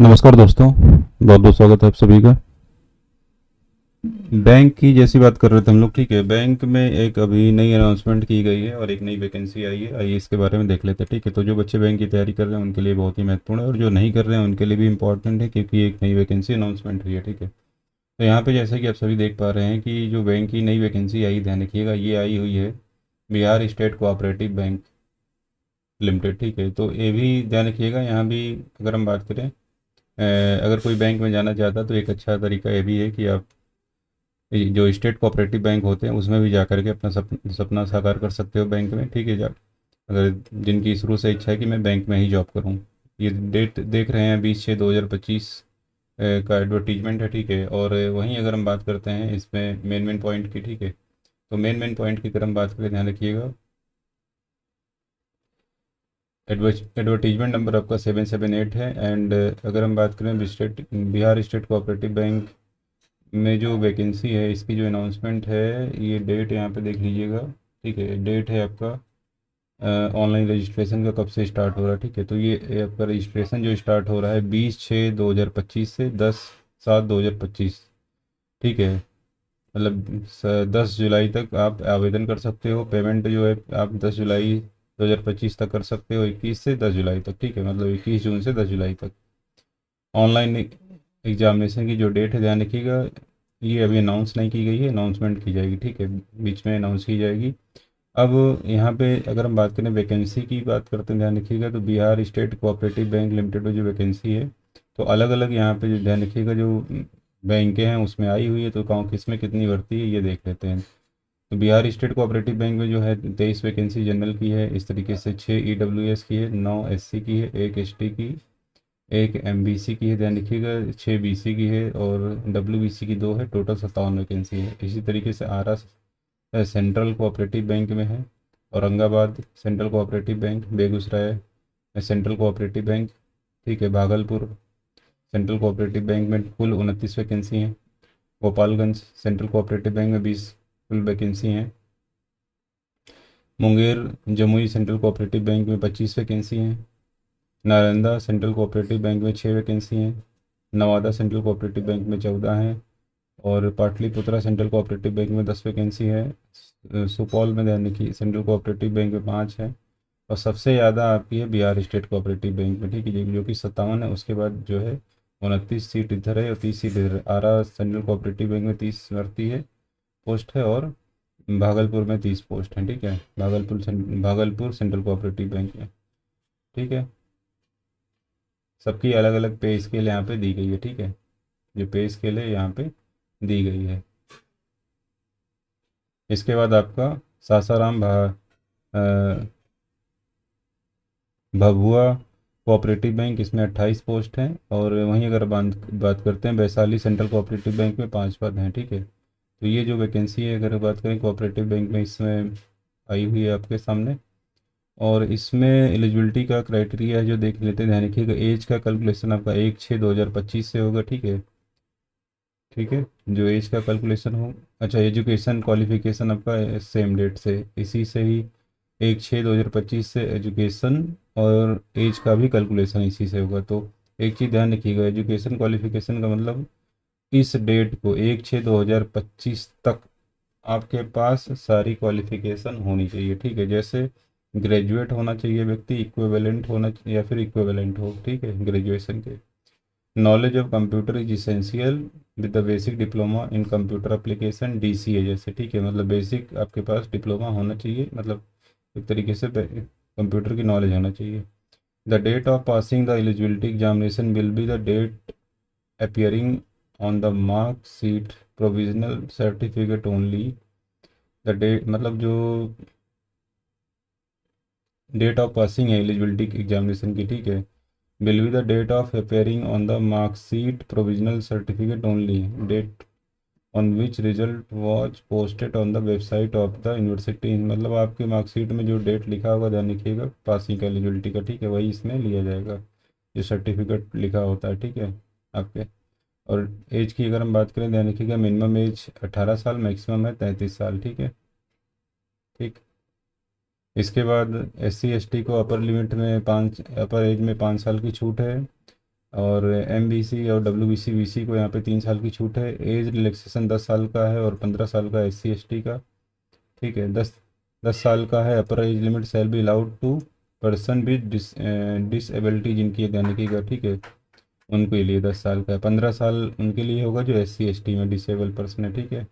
नमस्कार दोस्तों, बहुत बहुत स्वागत है आप सभी का। बैंक की जैसी बात कर रहे थे हम लोग, ठीक है। बैंक में एक अभी नई अनाउंसमेंट की गई है और एक नई वैकेंसी आई है। आइए इसके बारे में देख लेते हैं, ठीक है। तो जो बच्चे बैंक की तैयारी कर रहे हैं उनके लिए बहुत ही महत्वपूर्ण है और जो नहीं कर रहे हैं उनके लिए भी इम्पॉर्टेंट है, क्योंकि एक नई वैकेंसी अनाउंसमेंट हुई है, ठीक है। तो यहाँ पे जैसा कि आप सभी देख पा रहे हैं कि जो बैंक की नई वैकेंसी आई, ध्यान रखिएगा, ये आई हुई है Bihar state cooperative bank limited, ठीक है। तो ये भी ध्यान रखिएगा। यहाँ भी अगर हम बात करें, अगर कोई बैंक में जाना चाहता है तो एक अच्छा तरीका ये भी है कि आप जो स्टेट कोऑपरेटिव बैंक होते हैं उसमें भी जा करके अपना सपना साकार कर सकते हो बैंक में, ठीक है। जा अगर जिनकी शुरू से इच्छा है कि मैं बैंक में ही जॉब करूं, ये डेट देख रहे हैं 20/6/2025 का एडवर्टीजमेंट है, ठीक है। और वहीं अगर हम बात करते हैं इसमें मेन मेन पॉइंट की, ठीक है। तो मेन मेन पॉइंट की अगर हम बात करें, ध्यान रखिएगा, एडवर्टीजमेंट नंबर आपका 778 है। एंड अगर हम बात करें बिहार स्टेट कोऑपरेटिव बैंक में जो वैकेंसी है, इसकी जो अनाउंसमेंट है, ये डेट यहाँ पे देख लीजिएगा, ठीक है। डेट है आपका ऑनलाइन रजिस्ट्रेशन का कब से स्टार्ट हो रहा है, ठीक है। तो ये आपका रजिस्ट्रेशन जो स्टार्ट हो रहा है 20/6/2025 से 10/7/2025, ठीक है। मतलब 10 जुलाई तक आप आवेदन कर सकते हो। पेमेंट जो है आप 10 जुलाई 2025 तक कर सकते हो, 21 से 10 जुलाई तक, ठीक है। मतलब 21 जून से 10 जुलाई तक। ऑनलाइन एग्जामिनेशन की जो डेट है, ध्यान रखिएगा, ये अभी अनाउंस नहीं की गई है, अनाउंसमेंट की जाएगी, ठीक है। बीच में अनाउंस की जाएगी। अब यहाँ पे अगर हम बात करें वैकेंसी की बात करते हैं, ध्यान रखिएगा, तो Bihar state cooperative bank limited में जो वैकेंसी है, तो अलग अलग यहाँ पे जो ध्यान रखिएगा जो बैंकें हैं उसमें आई हुई है। तो कौन किस में कितनी भर्ती है ये देख लेते हैं। तो बिहार स्टेट कोऑपरेटिव बैंक में जो है 23 वैकेंसी जनरल की है। इस तरीके से 6 EWS की है, 9 SC की है, 1 ST की, 1 MBC की है, ध्यान रखिएगा, 6 BC की है और WBC की 2 है। टोटल 57 वैकेंसी है। इसी तरीके से आरा सेंट्रल कोऑपरेटिव बैंक में है, Aurangabad central cooperative bank, Begusarai central cooperative bank, ठीक है, भागलपुर सेंट्रल कोऑपरेटिव बैंक में कुल 29 वैकेंसी हैं, गोपालगंज सेंट्रल कोऑपरेटिव बैंक में 20 कुल वैकेंसी हैं, Munger Jamui central cooperative bank में 25 वैकेंसी हैं, नालंदा सेंट्रल कोऑपरेटिव बैंक में 6 वैकेंसी हैं, नवादा सेंट्रल कोऑपरेटिव बैंक में 14 हैं और पाटलिपुत्रा सेंट्रल कोऑपरेटिव बैंक में 10 वैकेंसी है। सुपौल में ध्यान रखिए सेंट्रल कोऑपरेटिव बैंक में 5 है और सबसे ज़्यादा आपकी है बिहार स्टेट कोऑपरेटिव बैंक में, ठीक है, जो कि 57 है। उसके बाद जो है 29 सीट इधर है और 30 सीट इधर है। आरा सेंट्रल कोऑपरेटिव बैंक में 30 भर्ती है, पोस्ट है, और भागलपुर में 30 पोस्ट हैं, ठीक है। भागलपुर सेंट्रल कोऑपरेटिव बैंक में, ठीक है। सबकी अलग अलग पे स्केल यहाँ पे दी गई है, ठीक है। जो पे स्केल है यहाँ पे दी गई है। इसके बाद आपका सासाराम भभुआ कोऑपरेटिव बैंक, इसमें 28 पोस्ट हैं। और वहीं अगर बात करते हैं वैशाली सेंट्रल कोऑपरेटिव बैंक में 5 पद हैं, ठीक है। तो ये जो वैकेंसी है अगर बात करें कोऑपरेटिव बैंक में, इसमें आई हुई है आपके सामने। और इसमें एलिजिबिलिटी का क्राइटेरिया है जो देख लेते हैं, ध्यान रखिएगा। एज का कैलकुलेशन आपका 1/6/2025 से होगा, ठीक है। ठीक है, जो एज का कैलकुलेशन हो, अच्छा, एजुकेशन क्वालिफिकेशन आपका सेम डेट से, इसी से ही 1/6/2025 से एजुकेशन और एज का भी कैलकुलेशन इसी से होगा। तो एक चीज़ ध्यान रखिएगा, एजुकेशन क्वालिफिकेशन का मतलब इस डेट को 1/6/2025 तक आपके पास सारी क्वालिफिकेशन होनी चाहिए, ठीक है। जैसे ग्रेजुएट होना चाहिए व्यक्ति, इक्विवेलेंट होना या फिर इक्विवेलेंट हो, ठीक है, ग्रेजुएशन के। Knowledge of computer is essential with the basic diploma in computer application, DCA जैसे, ठीक है। मतलब बेसिक आपके पास डिप्लोमा होना चाहिए, मतलब एक तरीके से कंप्यूटर की नॉलेज होना चाहिए। The date of passing the eligibility examination will be the date appearing on the mark sheet provisional certificate only। The date मतलब जो डेट ऑफ पासिंग है एलिजिबिलिटी एग्जामिनेशन की, ठीक है, will be the date of appearing on the mark sheet provisional certificate only, date on which result was posted on the website of the university. मतलब आपके marksheet में जो date लिखा होगा, ध्यान रखिएगा, पासिंग का एलिजिबिलिटी का, ठीक है, वही इसमें लिया जाएगा, जो सर्टिफिकेट लिखा होता है, ठीक है, आपके। और एज की अगर हम बात करें, ध्यान रखिएगा, मिनिमम एज 18 साल, मैक्सिमम है 33 साल, ठीक है, ठीक। इसके बाद SC ST को अपर लिमिट में 5 अपर एज में 5 साल की छूट है। और MBC और WBC BC को यहाँ पे 3 साल की छूट है। एज रिलैक्सेशन 10 साल का है और 15 साल का SC ST का। ठीक है, 10 साल का है। Upper age limit shall be allowed to person with disability जिनकी यानी कि ठीक है, उनके लिए 10 साल का है। 15 साल उनके लिए होगा जो SC ST में डिसेबल पर्सन है। ठीक है,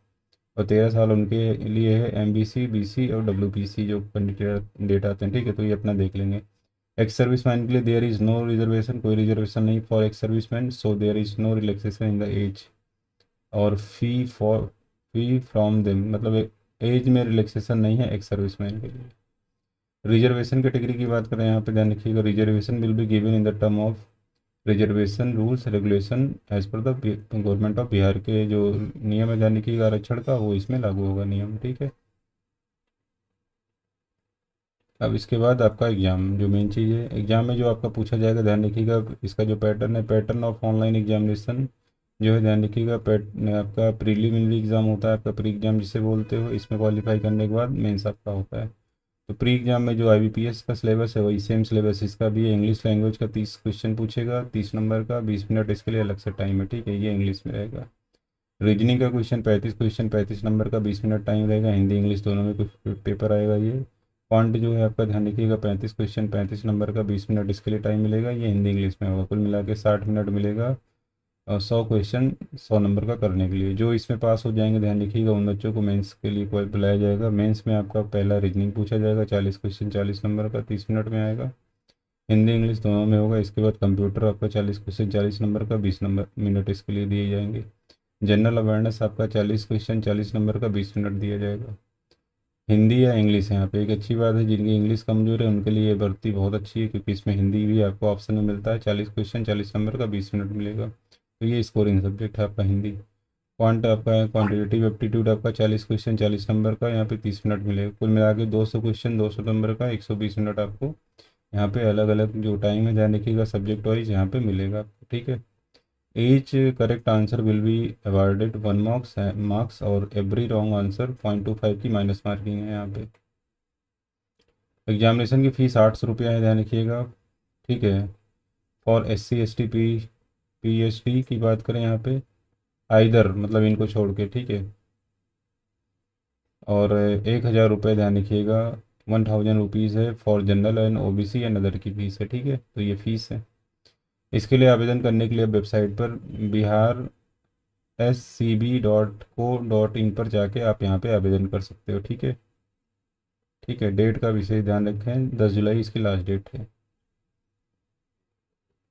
और 13 साल उनके लिए है MBC BC और WBC जो कैंडिडेट आते हैं। ठीक है, तो ये अपना देख लेंगे। एक्स सर्विस मैन के लिए देयर इज़ नो रिजर्वेशन, कोई रिजर्वेशन नहीं for ex service man, so there is no relaxation in the age और फी फ्रॉम देम, मतलब एज में रिलैक्सेशन नहीं है एक्स सर्विस मैन के लिए। रिजर्वेशन कैटेगरी की बात करें यहाँ पे ध्यान रखिएगा, reservation will be given in the term of reservation rules regulation as per the government of Bihar के जो नियम है ध्यान रखिएगा आरक्षण का, वो इसमें लागू होगा नियम। ठीक है, अब इसके बाद आपका एग्ज़ाम जो मेन चीज़ है, एग्ज़ाम में जो आपका पूछा जाएगा ध्यान रखिएगा, इसका जो पैटर्न है, पैटर्न ऑफ ऑनलाइन एग्जामिनेशन जो है ध्यान रखिएगा। आपका प्रीलिमिनरी एग्ज़ाम होता है, आपका प्री एग्ज़ाम जिसे बोलते हो, इसमें क्वालिफाई करने के बाद मेंस आपका होता है। तो प्री एग्ज़ाम में जो IBPS का सिलेबस है वही सेम सिलेबस इसका भी है। इंग्लिश लैंग्वेज का 30 क्वेश्चन पूछेगा, 30 नंबर का, 20 मिनट इसके लिए अलग से टाइम है। ठीक है, ये इंग्लिश में रहेगा। रीजनिंग का क्वेश्चन 35 क्वेश्चन, 35 नंबर का, 20 मिनट टाइम रहेगा। हिंदी इंग्लिश दोनों में कुछ पेपर आएगा ये। क्वांट जो है आपका ध्यान रखिएगा, 35 क्वेश्चन, 35 नंबर का, 20 मिनट इसके लिए टाइम मिलेगा। ये हिंदी इंग्लिश में होगा, कुल मिला के 60 मिनट मिलेगा और 100 क्वेश्चन 100 नंबर का करने के लिए। जो इसमें पास हो जाएंगे ध्यान रखिएगा उन बच्चों को मेंस के लिए बुलाया जाएगा। मेंस में आपका पहला रीजनिंग पूछा जाएगा, 40 क्वेश्चन 40 नंबर का, 30 मिनट में आएगा। हिंदी इंग्लिश दोनों में होगा। इसके बाद कंप्यूटर आपका 40 क्वेश्चन 40 नंबर का, 20 मिनट इसके लिए दिए जाएंगे। जनरल अवेयरनेस आपका 40 क्वेश्चन 40 नंबर का, 20 मिनट दिया जाएगा। हिंदी या इंग्लिश है यहाँ पे एक अच्छी बात है, जिनकी इंग्लिश कमज़ोर है उनके लिए ये भर्ती बहुत अच्छी है, क्योंकि इसमें हिंदी भी आपको ऑप्शन में मिलता है। 40 क्वेश्चन 40 नंबर का, 20 मिनट मिलेगा। तो ये स्कोरिंग सब्जेक्ट है आपका हिंदी। क्वांट आपका है, क्वान्टिटेटिव एप्टीट्यूड आपका 40 क्वेश्चन 40 नंबर का, यहाँ पे 30 मिनट मिलेगा। कुल मिला के 200 क्वेश्चन 200 नंबर का, 120 मिनट आपको यहाँ पे अलग अलग जो टाइम है ध्यान रखिएगा सब्जेक्ट वाइज यहाँ पे मिलेगा आपको। ठीक है, each correct answer will be awarded 1 marks और every wrong answer 0.25 की माइनस मार्किंग है यहाँ पे। एग्जामिनेशन की फ़ीस 800 रुपया है, ध्यान रखिएगा। ठीक है, फॉर SC ST PhD की बात करें यहाँ पे आइदर, मतलब इनको छोड़ के। ठीक है, और 1000 रुपये ध्यान रखिएगा, 1000 रुपीज़ है for general and OBC and other की फ़ीस है। ठीक है, तो ये फ़ीस है। इसके लिए आवेदन करने के लिए वेबसाइट पर biharscb.co.in पर जाके आप यहाँ पे आवेदन कर सकते हो। ठीक है, ठीक है, डेट का विशेष ध्यान रखें, 10 जुलाई इसकी लास्ट डेट है।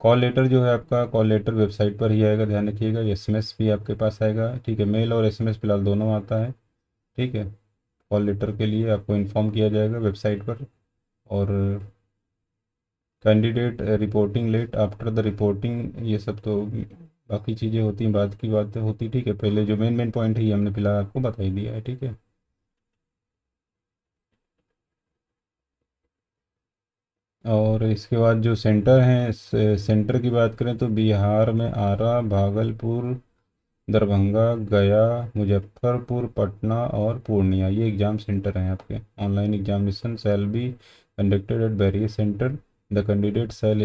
कॉल लेटर जो है आपका, कॉल लेटर वेबसाइट पर ही आएगा, ध्यान रखिएगा। SMS भी आपके पास आएगा। ठीक है, मेल और SMS फिलहाल दोनों आता है। ठीक है, कॉल लेटर के लिए आपको इन्फॉर्म किया जाएगा वेबसाइट पर। और candidate reporting late after the reporting, ये सब तो बाकी चीज़ें होती हैं, बाद की बातें होती। ठीक है, पहले जो मेन मेन पॉइंट है ये हमने फिलहाल आपको बता ही दिया है। ठीक है, और इसके बाद जो सेंटर हैं, सेंटर की बात करें तो बिहार में आरा, भागलपुर, दरभंगा, गया, मुजफ्फरपुर, पटना और पूर्णिया, ये एग्ज़ाम सेंटर हैं आपके। Online examination shall be conducted at various centre, the candidate shell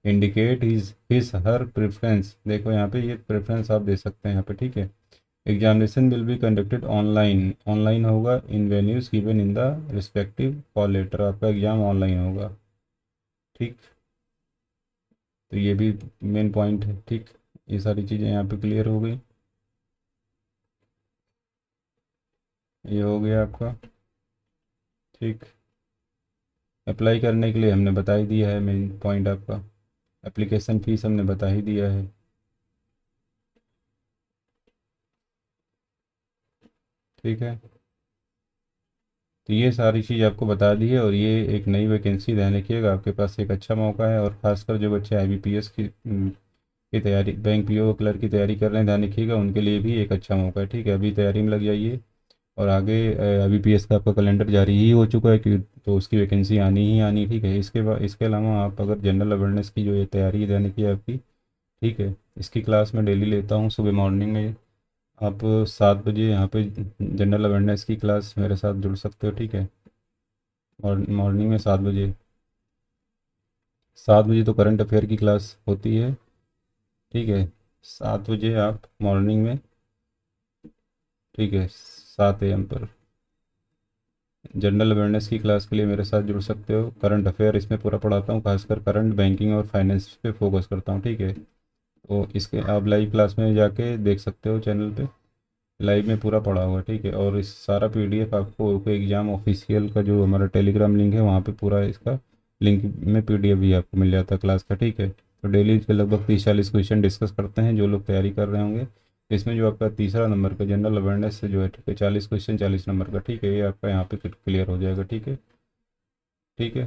indicate his her preference. देखो यहाँ पे ये प्रेफरेंस आप दे सकते हैं यहाँ पे। ठीक है, examination will be conducted online, online होगा in venues given in the respective call letter, आपका एग्ज़ाम ऑनलाइन होगा। ठीक, तो ये भी मेन पॉइंट है। ठीक, ये सारी चीज़ें यहाँ पे क्लियर हो गई। ये हो गया आपका। ठीक, अप्लाई करने के लिए हमने बता ही दिया है मेन पॉइंट आपका, एप्लीकेशन फ़ीस हमने बता ही दिया है। ठीक है, तो ये सारी चीज़ आपको बता दी है, और ये एक नई वैकेंसी ध्यान रखिएगा, आपके पास एक अच्छा मौका है। और ख़ासकर जो बच्चे IBPS की तैयारी, बैंक PO क्लर्क की तैयारी कर रहे हैं ध्यान रखिएगा, उनके लिए भी एक अच्छा मौका है। ठीक है, अभी तैयारी में लग जाइए। और आगे IBPS का आपका कैलेंडर जारी ही हो चुका है कि तो उसकी वैकेंसी आनी ही आनी। ठीक है, इसके बाद इसके अलावा आप अगर जनरल अवेयरनेस की जो ये तैयारी है ध्यान रखिए आपकी। ठीक है, इसकी क्लास मैं डेली लेता हूँ सुबह मॉर्निंग में। आप 7 बजे यहाँ पे जनरल अवेयरनेस की क्लास मेरे साथ जुड़ सकते हो। ठीक है, और मॉर्निंग में 7 बजे, 7 बजे तो करंट अफेयर की क्लास होती है। ठीक है, 7 बजे आप मॉर्निंग में, ठीक है, 7 AM पर जनरल अवेयरनेस की क्लास के लिए मेरे साथ जुड़ सकते हो। करंट अफेयर इसमें पूरा पढ़ाता हूँ, खासकर करंट बैंकिंग और फाइनेंस पे फोकस करता हूँ, ठीक है। तो इसके आप लाइव क्लास में जाके देख सकते हो चैनल पे, लाइव में पूरा पढ़ा हुआ है, ठीक है। और इस सारा पीडीएफ आपको एग्ज़ाम ऑफिशियल का जो हमारा टेलीग्राम लिंक है वहाँ पे पूरा इसका लिंक में पीडीएफ भी आपको मिल जाता है क्लास का, ठीक है। तो डेली के लगभग 30-40 क्वेश्चन डिस्कस करते हैं जो लोग तैयारी कर रहे होंगे। इसमें जो आपका तीसरा नंबर का जनरल अवेयरनेस से जो है, ठीक है, 40 क्वेश्चन 40 नंबर का, ठीक है, ये आपका यहाँ पे क्लियर हो जाएगा, ठीक है। ठीक है,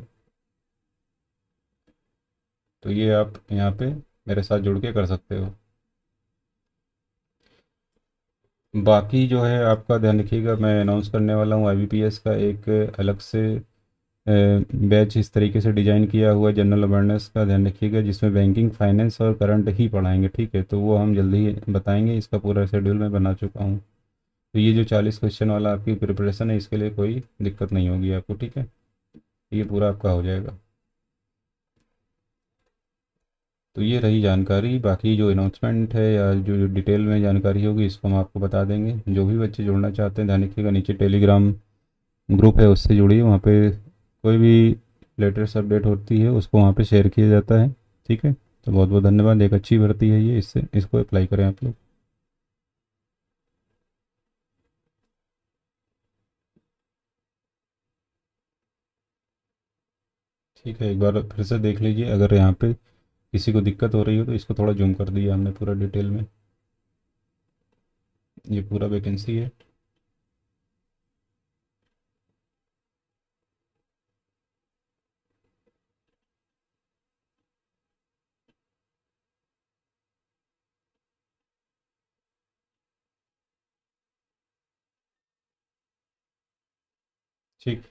तो ये आप यहाँ पे मेरे साथ जुड़ के कर सकते हो। बाकी जो है आपका ध्यान रखिएगा, मैं अनाउंस करने वाला हूँ आईबीपीएस का एक अलग से बैच इस तरीके से डिज़ाइन किया हुआ है जनरल अवेयरनेस का, ध्यान रखिएगा, जिसमें बैंकिंग फाइनेंस और करंट ही पढ़ाएंगे, ठीक है। तो वो हम जल्दी ही बताएंगे, इसका पूरा शेड्यूल मैं बना चुका हूँ। तो ये जो 40 क्वेश्चन वाला आपकी प्रिपरेशन है, इसके लिए कोई दिक्कत नहीं होगी आपको, ठीक है, ये पूरा आपका हो जाएगा। तो ये रही जानकारी, बाकी जो अनाउंसमेंट है या जो डिटेल में जानकारी होगी इसको हम आपको बता देंगे। जो भी बच्चे जुड़ना चाहते हैं ध्यान रखिएगा, नीचे टेलीग्राम ग्रुप है उससे जुड़िए, वहाँ पे कोई भी लेटेस्ट अपडेट होती है उसको वहाँ पे शेयर किया जाता है, ठीक है। तो बहुत बहुत धन्यवाद, एक अच्छी भर्ती है ये, इससे इसको अप्लाई करें आप लोग। ठीक है, एक बार फिर से देख लीजिए, अगर यहाँ पे किसी को दिक्कत हो रही हो तो इसको थोड़ा जूम कर दिया हमने पूरा डिटेल में, ये पूरा वैकेंसी है। ठीक।